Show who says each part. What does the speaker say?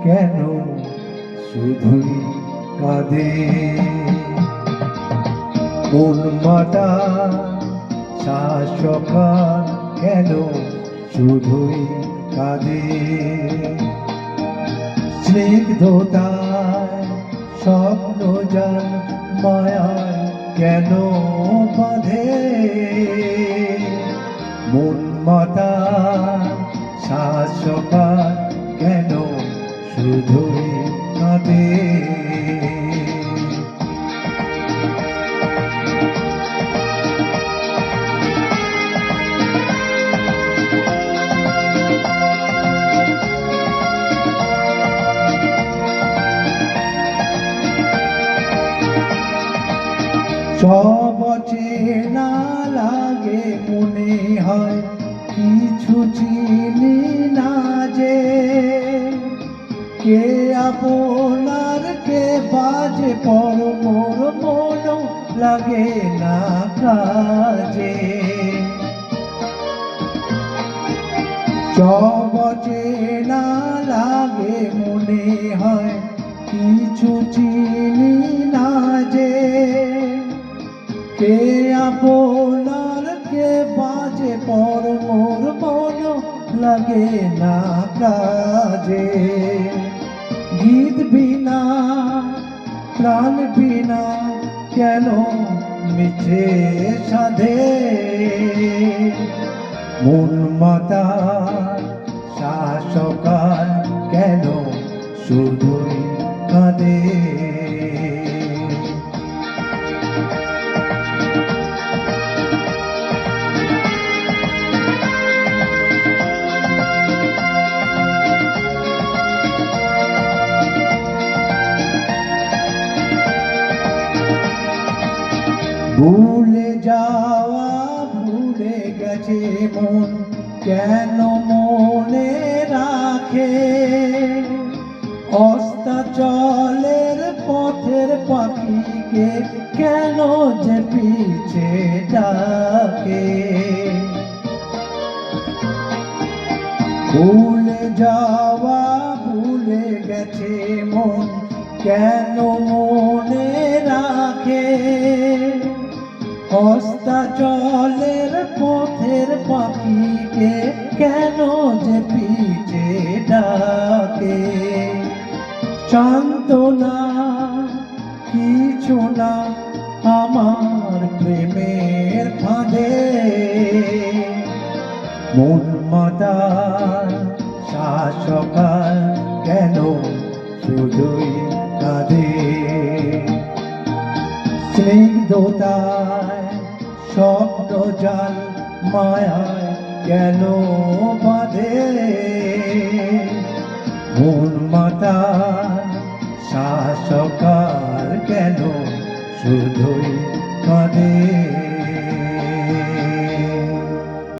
Speaker 1: কেন শুধুই কাঁদে? মন মাতা শাসকার কেন শুধুই কাঁদে? স্নিগ্ধতায় স্বপ্ন যান মায়ায় কেন বাঁধে? মন মাতা শাসকার কেন শুধুই কাঁদে? সব চেনা লাগে মনে হয় কিছু চিনি না যে, কে আপনার কে বাজে পর মোর মন লাগে না কাজে। সব চেনা লাগে মনে হয় কিছু চিনি না যে, কে আপনার কে বাজে পর মোর মন লাগে না কাজে। গীত বিনা প্রাণ বিনা কেন মিছে সাধে? মন মাতা শাসকার কেন শুধুই কাঁদে? ভুলে যাওয়া ভুলে গেছে মন কেন মনে রাখে? অস্তাচলের পথের পাখিকে কেন যে পিছে ডাকে? ভুলে যাওয়া ভুলে গেছে মন কেন মনে রাখে? অস্তাচলের পথের পাখিকে কেন যে পিছে ডাকে? সান্ত্বনা কিছু না আমার প্রেমের ফাঁদে। মন মাতা শাসকার কেন শুধুই কাঁদে? স্নিগ্ধতায় স্বপ্ন জাল মায়ায় কেন বাঁধে? মন মাতা শাসকার কেন শুধুই কাঁদে?